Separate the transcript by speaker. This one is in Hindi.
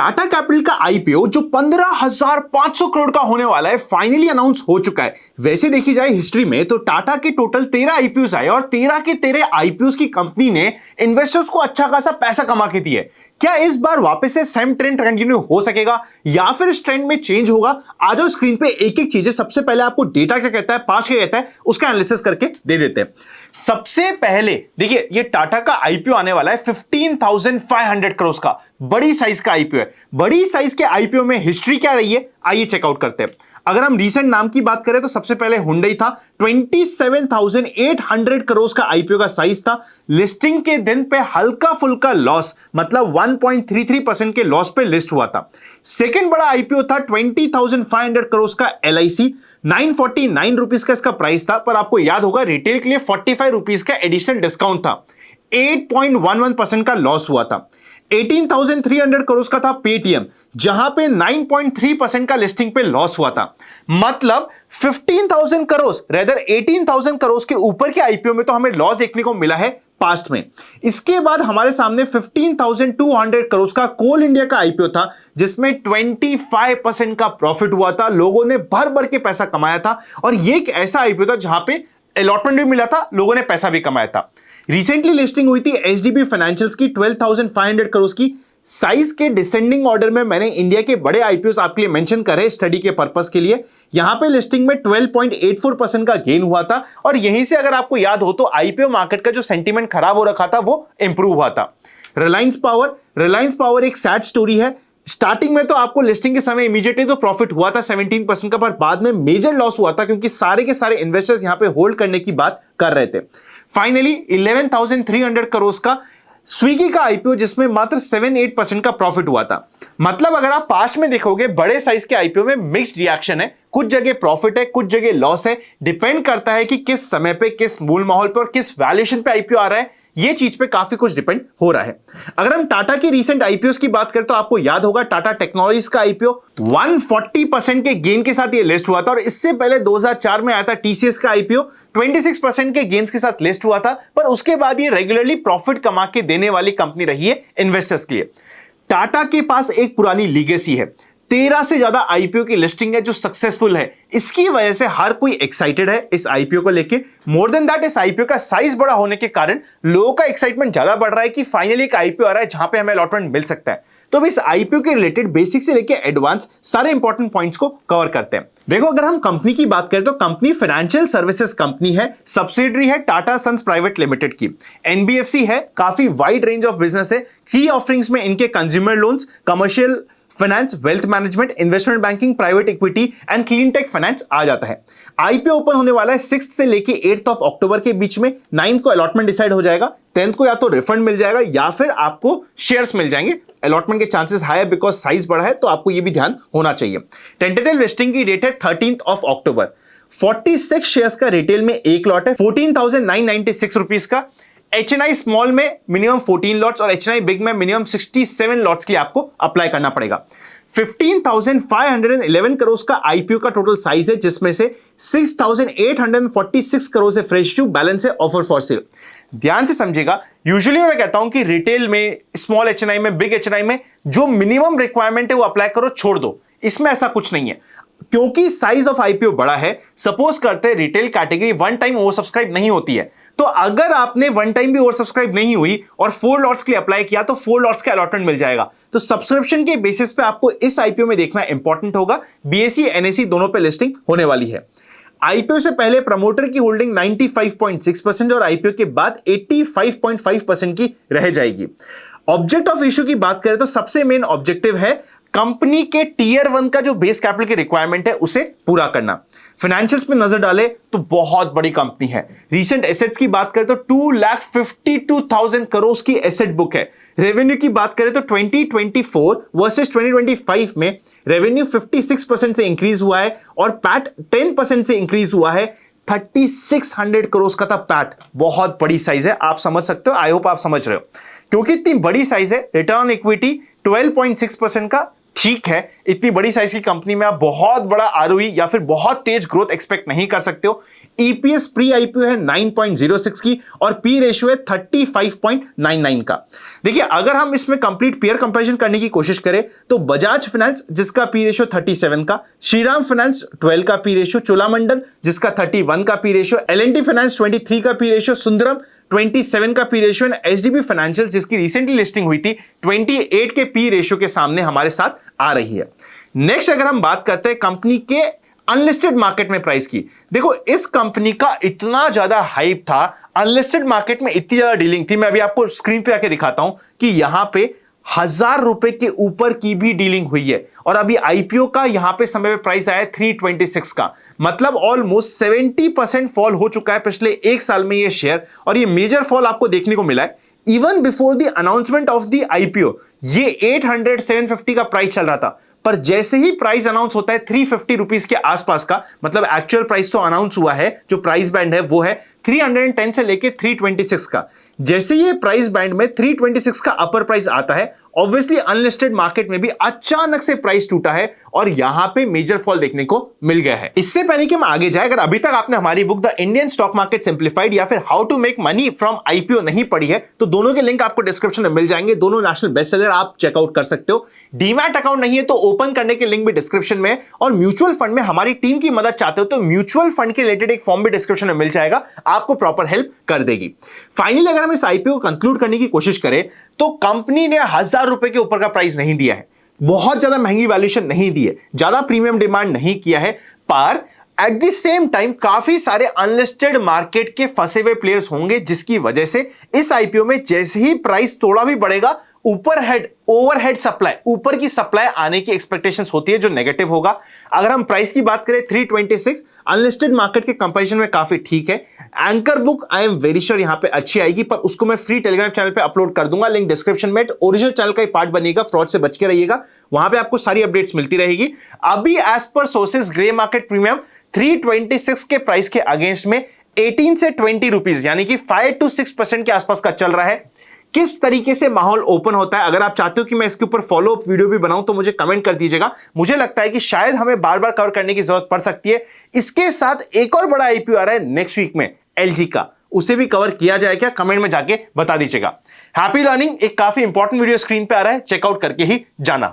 Speaker 1: टाटा कैपिटल का आईपीओ जो 15,500 करोड़ का होने वाला है फाइनली अनाउंस हो चुका है। वैसे देखी जाए हिस्ट्री में तो टाटा के टोटल 13 आईपीओ आए और 13 के 13 आईपीओ की कंपनी ने इन्वेस्टर्स को अच्छा खासा पैसा कमा के दिया है। क्या इस बार वापस से सेम ट्रेंड कंटिन्यू हो सकेगा या फिर इस ट्रेंड में चेंज होगा? आ जाओ स्क्रीन पे एक एक चीजें, सबसे पहले आपको डेटा क्या कहता है, पास्ट क्या कहता है, उसका एनालिसिस करके दे देते हैं। सबसे पहले देखिए ये टाटा का आईपीओ आने वाला है 15,500 करोड़ का, बड़ी साइज का आईपीओ है। बड़ी साइज के आईपीओ में हिस्ट्री क्या रही है, आइए चेकआउट करते हैं। अगर हम रीसेंट नाम की बात करें तो सबसे पहले हुंडई था, 27,800 करोड़ का आईपीओ का साइज था। लिस्टिंग के दिन पे हल्का फुल्का लॉस, मतलब 1.33% के लॉस पे लिस्ट हुआ था। सेकंड बड़ा आईपीओ था 20,500 करोड़ का एलआईसी, 949 रुपीज का इसका प्राइस था, पर आपको याद होगा रिटेल के लिए 45 रुपीज का एडिशनल डिस्काउंट था। 8.11% का लॉस हुआ था। 18,300 करोड़ का था पेटीएम, जहां पे 9.3% का लिस्टिंग पे लॉस हुआ था। मतलब 15,000 करोड़ रेदर 18,000 करोड़ के ऊपर के आईपीओ में तो हमें लॉस देखने को मिला है पास्ट में। इसके बाद हमारे सामने 15,200 करोड़ का कोल इंडिया का आईपीओ था, जिसमें 25% का प्रॉफिट हुआ था। लोगों ने भर भर के पैसा कमाया था और यह एक ऐसा आईपीओ था जहां पे अलॉटमेंट भी मिला था, लोगों ने पैसा भी कमाया था। रिसेंटली लिस्टिंग हुई थी एचडीबी फाइनेंशियल्स की 12,500 करोड़ की। साइज के डिसेंडिंग ऑर्डर में मैंने इंडिया के बड़े आईपीओ आपके लिए मेंशन करे स्टडी के पर्पस के लिए। यहां पे लिस्टिंग में 12.84% का गेन हुआ था और यहीं से अगर आपको याद हो तो आईपीओ मार्केट का जो सेंटीमेंट खराब हो रखा था वो इंप्रूव हुआ था। रिलायंस पावर एक सैड स्टोरी है। स्टार्टिंग में तो आपको लिस्टिंग के समय इमीडिएटली तो प्रॉफिट हुआ था 17% का, पर बाद में मेजर लॉस हुआ था क्योंकि सारे के सारे इन्वेस्टर्स यहां पे होल्ड करने की बात कर रहे थे। फाइनली 11,300 करोड़ का स्विगी का आईपीओ, जिसमें मात्र 7-8% का प्रॉफिट हुआ था। मतलब अगर आप पास्ट में देखोगे बड़े साइज के आईपीओ में मिक्स्ड रिएक्शन है, कुछ जगह प्रॉफिट है, कुछ जगह लॉस है। डिपेंड करता है कि किस समय पे, किस मूल माहौल पर, किस वैल्यूएशन पे आईपीओ आ रहा है, ये चीज पे काफी कुछ डिपेंड हो रहा है। अगर हम टाटा की रीसेंट आईपीओ की बात करें तो आपको याद होगा टाटा टेक्नोलॉजीज का आईपीओ 140% के गेन के साथ ये लिस्ट हुआ था और इससे पहले 2004 में आया था टीसीएस का आईपीओ, 26% के गेन्स के साथ लिस्ट हुआ था, पर उसके बाद ये रेगुलरली प्रॉफिट कमा के देने वाली कंपनी रही है इन्वेस्टर्स के लिए। टाटा के पास एक पुरानी लीगेसी है, 13 से ज्यादा आईपीओ की लिस्टिंग है जो सक्सेसफुल है। इसकी वजह से हर कोई एक्साइटेड है इस आईपीओ को लेके। मोर देन दैट, इस आईपीओ का साइज बड़ा होने के कारण लोगों का एक्साइटमेंट ज्यादा बढ़ रहा है कि फाइनली एक आईपीओ आ रहा है जहां पे हमें अलॉटमेंट मिल सकता है। तो अब इस आईपीओ के रिलेटेड बेसिक से लेके एडवांस सारे इंपॉर्टेंट पॉइंट्स को कवर करते हैं। देखो अगर हम कंपनी की बात करें तो कंपनी फाइनेंशियल सर्विसेज कंपनी है, सब्सिडरी है टाटा सन्स प्राइवेट लिमिटेड की। एनबीएफसी है, काफी वाइड रेंज ऑफ बिजनेस है। की ऑफरिंग्स में इनके consumer loans, commercial finance, wealth management, investment banking, private equity and clean tech finance आ जाता है। आईपीओ ओपन होने वाला है 6 से लेके 8 अक्टूबर के बीच में। 9 को अलॉटमेंट डिसाइड हो जाएगा, 10 को या तो रिफंड मिल जाएगा या फिर आपको शेयर्स मिल जाएंगे। अलॉटमेंट के चांसेस हाई है बिकॉज साइज बड़ा है, तो आपको ये भी ध्यान होना चाहिए। टेंटेटिव लिस्टिंग की डेट है 13 अक्टूबर। 46 शेयर्स का रिटेल में एक लॉट है 14,996 रुपीज का। एचएनआई स्मॉल में मिनिमम 14 लॉट्स और एचएनआई बिग में मिनिमम 67 लॉट्स के लिए आपको अप्लाई करना पड़ेगा। 15,511 करोड़ का आईपीओ का टोटल साइज है, जिसमें से 6,846 करोड़ से फ्रेश इश्यू, बैलेंस है ऑफर फॉर सेल। ध्यान से समझिएगा, यूजुअली मैं कहता हूं कि रिटेल में, स्मॉल एचएनआई में, बिग एचएनआई में जो मिनिमम रिक्वायरमेंट है वो अप्लाई करो, छोड़ दो। इसमें ऐसा कुछ नहीं है क्योंकि साइज ऑफ आईपीओ बड़ा है। सपोज करते हैं retail category one time over subscribe नहीं होती है, तो अगर आपने वन टाइम भी ओवर सब्सक्राइब नहीं हुई और 4 लॉट्स के लिए अप्लाई किया तो 4 लॉट्स का अलॉटमेंट मिल जाएगा। तो सब्सक्रिप्शन के बेसिस पे आपको इस आईपीओ में देखना इंपॉर्टेंट होगा। बीएसई एनएसई दोनों पे लिस्टिंग होने वाली है। आईपीओ से पहले प्रमोटर की होल्डिंग 95.6% और आईपीओ के बाद 85.5% की रह जाएगी। ऑब्जेक्ट ऑफ इश्यू की बात करें तो सबसे मेन ऑब्जेक्टिव है कंपनी के टीयर 1 का जो बेस कैपिटल की रिक्वायरमेंट है उसे पूरा करना। फाइनेंशियल्स पे नजर डाले तो बहुत बड़ी कंपनी है। रीसेंट एसेट्स की बात करें तो 2,52,000 करोड़ की एसेट बुक है। रेवेन्यू की बात करें तो 2024 वर्सेस 2025 में रेवेन्यू 56% से इंक्रीज हुआ है और पैट 10% से इंक्रीज हुआ है। 3,600 करोड़ का था पैट, बहुत बड़ी साइज है, आप समझ सकते हो। आई होप आप समझ रहे हो। क्योंकि इतनी बड़ी साइज है, रिटर्न ऑन इक्विटी 12.6% का ठीक है, इतनी बड़ी साइज की कंपनी में आप बहुत बड़ा आरओई या फिर बहुत तेज ग्रोथ एक्सपेक्ट नहीं कर सकते हो। ईपीएस प्री आईपीओ है 9.06 की और पी रेशियो है 35.99 का। देखिए, अगर हम इसमें कंप्लीट पीयर कंपैरिजन करने की कोशिश करें तो बजाज फाइनेंस जिसका पी रेशियो 37 का, श्रीराम फाइनेंस 12 का पी रेशियो, चोलामंडल जिसका 31 का पी रेशियो, एल&टी फाइनेंस 23 का पी रेशियो, सुंदरम 27 का P ratio and HDB financial जिसकी रिसेंटली लिस्टिंग हुई थी 28 के पी रेशियो के सामने हमारे साथ आ रही है। नेक्स्ट अगर हम बात करते हैं कंपनी के अनलिस्टेड मार्केट में प्राइस की, देखो इस कंपनी का इतना ज्यादा हाइप था, अनलिस्टेड मार्केट में इतनी ज्यादा डीलिंग थी। मैं अभी आपको स्क्रीन पे आके दिखाता हूं कि यहां पे 1000 रुपए के ऊपर की भी डीलिंग हुई है और अभी आईपीओ का यहां पे समय पे प्राइस आया है 326 का, मतलब ऑलमोस्ट 70% फॉल हो चुका है पिछले एक साल में ये शेयर। और ये मेजर फॉल आपको देखने को मिला है even before the announcement of the IPO. ये 800 750 का प्राइस चल रहा था, पर जैसे ही प्राइस अनाउंस होता है 350 रुपीज के आसपास का, मतलब एक्चुअल प्राइस तो अनाउंस हुआ है, जो प्राइस बैंड है वो है 310 से लेके 326 का। जैसे ये प्राइस बैंड में 326 का अपर प्राइस आता है, ऑब्वियसली अनलिस्टेड मार्केट में भी अचानक से प्राइस टूटा है और यहां पे मेजर फॉल देखने को मिल गया है। इससे पहले कि मैं आगे जाए, अगर अभी तक आपने हमारी book the Indian stock market simplified या फिर how to make money from IPO नहीं पढ़ी है तो दोनों के लिंक आपको डिस्क्रिप्शन में मिल जाएंगे। दोनों नेशनल बेस्टसेलर आप चेकआउट कर सकते हो। डीमैट अकाउंट नहीं है तो ओपन करने के लिंक भी डिस्क्रिप्शन में, और म्यूचुअल फंड में हमारी टीम की मदद चाहते हो तो म्यूचुअल फंड के रिलेटेड एक फॉर्म भी डिस्क्रिप्शन में मिल जाएगा, आपको प्रॉपर हेल्प कर देगी। फाइनली अगर हम इस आईपीओ को कंक्लूड करने की कोशिश करें तो कंपनी ने 1000 रुपए के ऊपर का प्राइस नहीं दिया है, बहुत ज्यादा महंगी वैल्यूएशन नहीं दी है, ज्यादा प्रीमियम डिमांड नहीं किया है, पर एट द सेम टाइम काफी सारे अनलिस्टेड मार्केट के फंसे हुए प्लेयर्स होंगे जिसकी वजह से इस आईपीओ में जैसे ही प्राइस थोड़ा भी बढ़ेगा ओवरहेड सप्लाई, ऊपर की सप्लाई आने की एक्सपेक्टेशंस होती है जो नेगेटिव होगा। अगर हम प्राइस की बात करें 326 अनलिस्टेड मार्केट के कंपैरिजन में काफी ठीक है। Anchor book I am very sure यहां पे अच्छी आएगी, पर उसको मैं फ्री टेलीग्राम चैनल पे अपलोड कर दूंगा, लिंक डिस्क्रिप्शन में। ओरिजिनल चैनल का ही पार्ट बनेगा, फ्रॉड से बच के रहिएगा, वहां पे आपको सारी अपडेट्स मिलती रहेगी। अभी as per sources grey market premium 326 के प्राइस के अगेंस्ट में 18 से 20 रुपीज यानी कि 5 to 6% के आसपास का चल रहा है। किस तरीके से माहौल ओपन होता है, अगर आप चाहते हो कि मैं इसके ऊपर फॉलो अप वीडियो भी बनाऊं तो मुझे कमेंट कर दीजिएगा। मुझे लगता है कि शायद हमें बार बार कवर करने की जरूरत पड़ सकती है। इसके साथ एक और बड़ा आईपीओ आ रहा है नेक्स्ट वीक में एलजी का, उसे भी कवर किया जाए क्या, कमेंट में जाके बता दीजिएगा। हैप्पी लर्निंग एक काफी इंपॉर्टेंट वीडियो स्क्रीन पे आ रहा है, चेकआउट करके ही जाना।